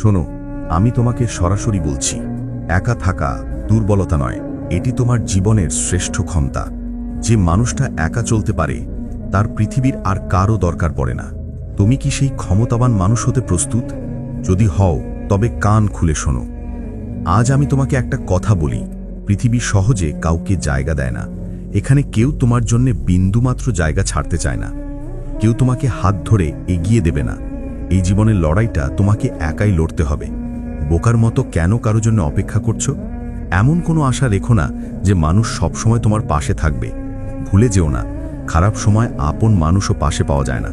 শোনো, আমি তোমাকে সরাসরি বলছি, একা থাকা দুর্বলতা নয়, এটি তোমার জীবনের শ্রেষ্ঠ ক্ষমতা। যে মানুষটা একা চলতে পারে তার পৃথিবীর আর কারও দরকার পড়ে না। তুমি কি সেই ক্ষমতাবান মানুষ হতে প্রস্তুত? যদি হও তবে কান খুলে শোনো। আজ আমি তোমাকে একটা কথা বলি, পৃথিবী সহজে কাউকে জায়গা দেয় না। এখানে কেউ তোমার জন্য বিন্দুমাত্র জায়গা ছাড়তে চায় না। কেউ তোমাকে হাত ধরে এগিয়ে দেবে না। এই জীবনের লড়াইটা তোমাকে একাই লড়তে হবে। বোকার মতো কেন কারো জন্য অপেক্ষা করছো? এমন কোনো আশা রেখো না যে মানুষ সবসময় তোমার পাশে থাকবে। ভুলে যেও না, খারাপ সময় আপন মানুষও পাশে পাওয়া যায় না।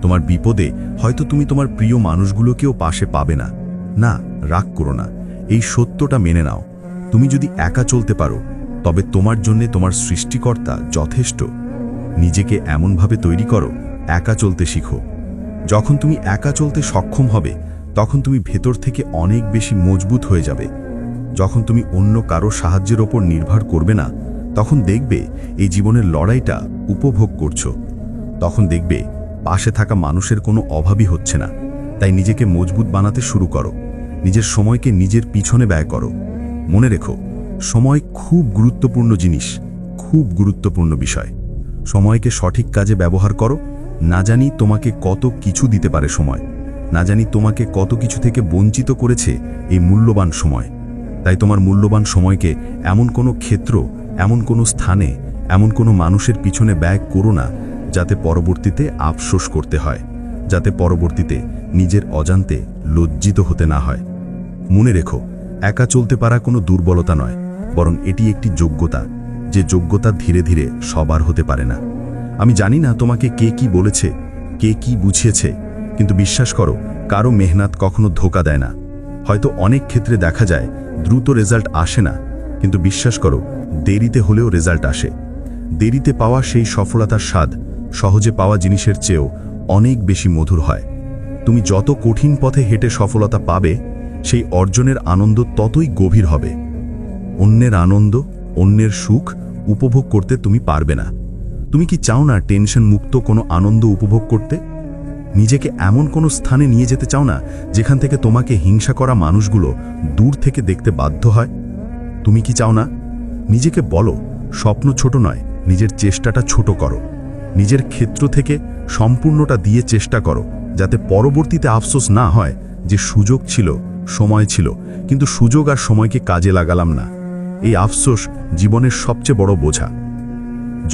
তোমার বিপদে হয়তো তুমি তোমার প্রিয় মানুষগুলোকেও পাশে পাবে না। না, রাগ করো না, এই সত্যটা মেনে নাও। তুমি যদি একা চলতে পারো তবে তোমার জন্য তোমার সৃষ্টিকর্তা যথেষ্ট। নিজেকে এমনভাবে তৈরি করো, একা চলতে শিখো। যখন তুমি একা চলতে সক্ষম হবে তখন তুমি ভেতর থেকে অনেক বেশি মজবুত হয়ে যাবে। যখন তুমি অন্য কারো সাহায্যের ওপর নির্ভর করবে না তখন দেখবে এই জীবনের লড়াইটা উপভোগ করছো। তখন দেখবে পাশে থাকা মানুষের কোনো অভাবই হচ্ছে না। তাই নিজেকে মজবুত বানাতে শুরু করো। নিজের সময়কে নিজের পিছনে ব্যয় করো। মনে রেখো, সময় খুব গুরুত্বপূর্ণ জিনিস, খুব গুরুত্বপূর্ণ বিষয়। সময়কে সঠিক কাজে ব্যবহার করো। না জানি তোমাকে কত কিছু দিতে পারে সময়, না জানি তোমাকে কত কিছু থেকে বঞ্চিত করেছে এই মূল্যবান সময়। তাই তোমার মূল্যবান সময়কে এমন কোনো ক্ষেত্র, এমন কোনো স্থানে, এমন কোনো মানুষের পিছনে ব্যয় করো না যাতে পরবর্তীতে আফসোস করতে হয়, যাতে পরবর্তীতে নিজের অজান্তে লজ্জিত হতে না হয়। মনে রেখো, একা চলতে পারা কোনো দুর্বলতা নয়, বরং এটি একটি যোগ্যতা, যে যোগ্যতা ধীরে ধীরে সবার হতে পারে না। আমি জানি না তোমাকে কে কি বলেছে, কে কি বুঝিয়েছে, কিন্তু বিশ্বাস করো, কারো মেহনত কখনো ধোঁকা দেয় না। হয়তো অনেক ক্ষেত্রে দেখা যায় দ্রুত রেজাল্ট আসে না, কিন্তু বিশ্বাস করো, দেরিতে হলেও রেজাল্ট আসে। দেরিতে পাওয়া সেই সফলতার স্বাদ সহজে পাওয়া জিনিসের চেয়েও অনেক বেশি মধুর হয়। তুমি যত কঠিন পথে হেঁটে সফলতা পাবে, সেই অর্জনের আনন্দ ততই গভীর হবে। অন্যের আনন্দ, অন্যের সুখ উপভোগ করতে তুমি পারবে না। তুমি কি চাও না টেনশন মুক্ত কোনো আনন্দ উপভোগ করতে? নিজেকে এমন কোনো স্থানে নিয়ে যেতে চাও না যেখান থেকে তোমাকে হিংসা করা মানুষগুলো দূর থেকে দেখতে বাধ্য হয়? তুমি কি চাও না? নিজেকে বলো, স্বপ্ন ছোট নয়, নিজের চেষ্টাটা ছোট করো। নিজের ক্ষেত্র থেকে সম্পূর্ণটা দিয়ে চেষ্টা করো, যাতে পরবর্তীতে আফসোস না হয় যে সুযোগ ছিল, সময় ছিল, কিন্তু সুযোগ আর সময়কে কাজে লাগালাম না। এই আফসোস জীবনের সবচেয়ে বড় বোঝা।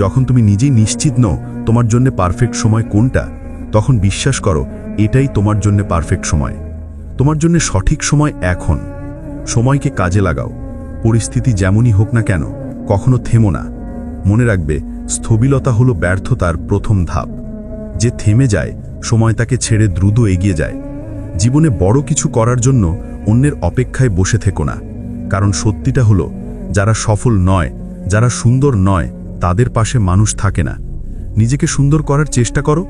যখন তুমি নিজেই নিশ্চিত নও তোমার জন্য পারফেক্ট সময় কোনটা, তখন বিশ্বাস করো এটাই তোমার জন্য পারফেক্ট সময়। তোমার জন্য সঠিক সময় এখন। সময়কে কাজে লাগাও। পরিস্থিতি যেমনই হোক না কেন, কখনো থেমো না। মনে রাখবে, স্থবিরতা হলো ব্যর্থতার প্রথম ধাপ। যে থেমে যায়, সময় তাকে ছেড়ে দ্রুত এগিয়ে যায়। জীবনে বড় কিছু করার জন্য অন্যের অপেক্ষায় বসে থেকো না, কারণ সত্যিটা হলো, যারা সফল নয়, যারা সুন্দর নয়, তাদের পাশে মানুষ থাকে না। নিজেকে সুন্দর করার চেষ্টা করো,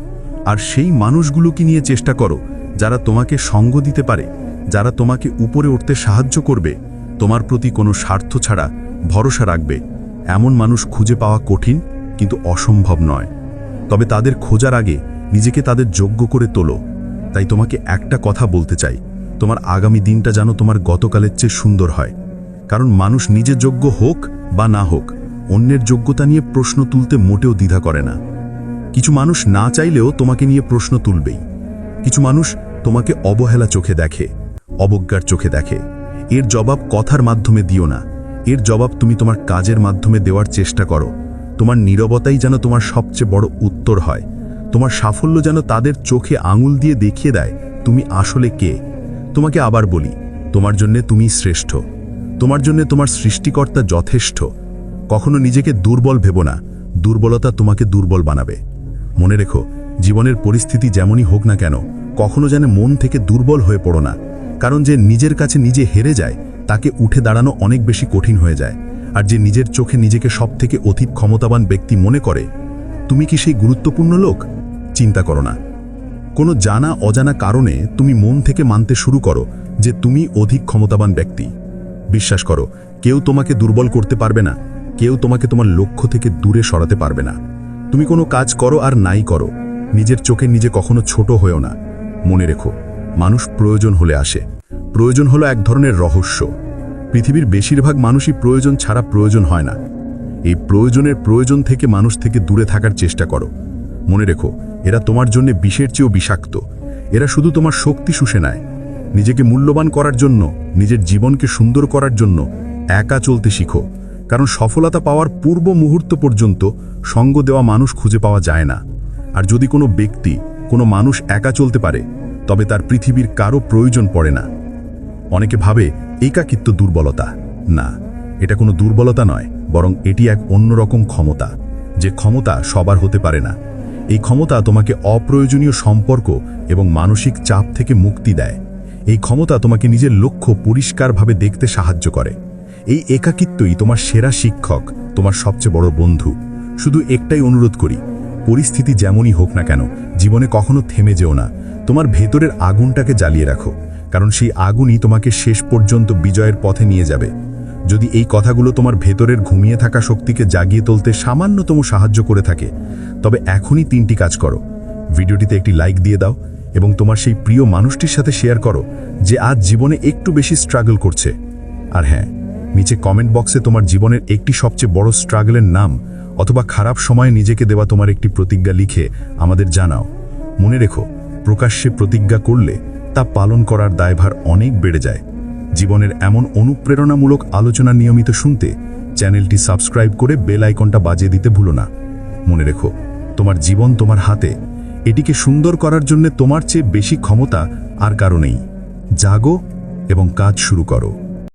আর সেই মানুষগুলোকে নিয়ে চেষ্টা করো যারা তোমাকে সঙ্গ দিতে পারে, যারা তোমাকে উপরে উঠতে সাহায্য করবে, তোমার প্রতি কোনো স্বার্থ ছাড়া ভরসা রাখবে। এমন মানুষ খুঁজে পাওয়া কঠিন, কিন্তু অসম্ভব নয়। তবে তাদের খোঁজার আগে নিজেকে তাদের যোগ্য করে তোলো। তাই তোমাকে একটা কথা বলতে চাই, তোমার আগামী দিনটা যেন তোমার গতকালের চেয়ে সুন্দর হয়। কারণ মানুষ নিজে যোগ্য হোক বা না হোক, অন্যের যোগ্যতা নিয়ে প্রশ্ন তুলতে মোটেও দ্বিধা করে না। কিছু মানুষ না চাইলেও তোমাকে নিয়ে প্রশ্ন তুলবেই। কিছু মানুষ তোমাকে অবহেলা চোখে দেখে, অবজ্ঞার চোখে দেখে। এর জবাব কথার মাধ্যমে দিও না, এর জবাব তুমি তোমার কাজের মাধ্যমে দেওয়ার চেষ্টা করো। তোমার নীরবতাই যেন তোমার সবচেয়ে বড় উত্তর হয়। তোমার সাফল্য যেন তাদের চোখে আঙুল দিয়ে দেখিয়ে দেয় তুমি আসলে কে। তোমাকে আবার বলি, তোমার জন্য তুমি শ্রেষ্ঠ, তোমার জন্য তোমার সৃষ্টিকর্তা যথেষ্ট। কখনো নিজেকে দুর্বল ভেবো না, দুর্বলতা তোমাকে দুর্বল বানাবে। মনে রেখো, জীবনের পরিস্থিতি যেমনই হোক না কেন, কখনো যেন মন থেকে দুর্বল হয়ে পড়ো না। কারণ যে নিজের কাছে নিজে হেরে যায়, তাকে উঠে দাঁড়ানো অনেক বেশি কঠিন হয়ে যায়। আর যে নিজের চোখে নিজেকে সবথেকে অধিক ক্ষমতাবান ব্যক্তি মনে করে, তুমি কি সেই গুরুত্বপূর্ণ লোক? চিন্তা করো না। কোনো জানা অজানা কারণে তুমি মন থেকে মানতে শুরু করো যে তুমি অধিক ক্ষমতাবান ব্যক্তি। বিশ্বাস করো, কেউ তোমাকে দুর্বল করতে পারবে না, কেউ তোমাকে তোমার লক্ষ্য থেকে দূরে সরাতে পারবে না। তুমি কোনো কাজ করো আর নাই করো, নিজের চোখে নিজে কখনো ছোট হয়েও না। মনে রেখো, মানুষ প্রয়োজন হলে আসে, প্রয়োজন হলো এক ধরনের রহস্য। পৃথিবীর বেশিরভাগ মানুষই প্রয়োজন ছাড়া প্রয়োজন হয় না। এই প্রয়োজনের প্রয়োজন থেকে মানুষ থেকে দূরে থাকার চেষ্টা করো। মনে রেখো, এরা তোমার জন্য বিষের চেয়েও বিষাক্ত। এরা শুধু তোমার শক্তি শুষে নেয়। নিজেকে মূল্যবান করার জন্য, নিজের জীবনকে সুন্দর করার জন্য একা চলতে শিখো। কারণ সফলতা পাওয়ার পূর্ব মুহূর্ত পর্যন্ত সঙ্গ দেওয়া মানুষ খুঁজে পাওয়া যায় না। আর যদি কোনো ব্যক্তি, কোনো মানুষ একা চলতে পারে, তবে তার পৃথিবীর কারো প্রয়োজন পড়ে না। অনেকে ভাবে একাকিত্ব দুর্বলতা। না, এটা কোনো দুর্বলতা নয়, বরং এটি এক অন্যরকম ক্ষমতা, যে ক্ষমতা সবার হতে পারে না। এই ক্ষমতা তোমাকে অপ্রয়োজনীয় সম্পর্ক এবং মানসিক চাপ থেকে মুক্তি দেয়। এই ক্ষমতা তোমাকে নিজের লক্ষ্য পরিষ্কারভাবে দেখতে সাহায্য করে। এই একাকিত্বই তোমার সেরা শিক্ষক, তোমার সবচেয়ে বড় বন্ধু। শুধু একটাই অনুরোধ করি, পরিস্থিতি যেমনই হোক না কেন, জীবনে কখনো থেমে যেও না। তোমার ভেতরের আগুনটাকে জ্বালিয়ে রাখো, কারণ সেই আগুনই তোমাকে শেষ পর্যন্ত বিজয়ের পথে নিয়ে যাবে। যদি এই কথাগুলো তোমার ভেতরের ঘুমিয়ে থাকা শক্তিকে জাগিয়ে তুলতে সামান্যতম সাহায্য করে থাকে, তবে এখনই 3টি কাজ করো। ভিডিওটিতে একটি লাইক দিয়ে দাও এবং তোমার সেই প্রিয় মানুষটির সাথে শেয়ার করো যে আজ জীবনে একটু বেশি স্ট্রাগল করছে। আর হ্যাঁ, নিচে কমেন্ট বক্সে তোমার জীবনের একটি সবচেয়ে বড় স্ট্রাগলের নাম অথবা খারাপ সময়ে নিজেকে দেওয়া তোমার একটি প্রতিজ্ঞা লিখে আমাদের জানাও। মনে রেখো, প্রকাশ্যে প্রতিজ্ঞা করলে তা পালন করার দায়ভার অনেক বেড়ে যায়। জীবনের এমন অনুপ্রেরণামূলক আলোচনা নিয়মিত শুনতে চ্যানেলটি সাবস্ক্রাইব করে বেল আইকনটা বাজিয়ে দিতে ভুলো না। মনে রেখো, তোমার জীবন তোমার হাতে। এটিকে সুন্দর করার জন্য তোমার চেয়ে বেশি ক্ষমতা আর কারো নেই। জাগো এবং কাজ শুরু করো।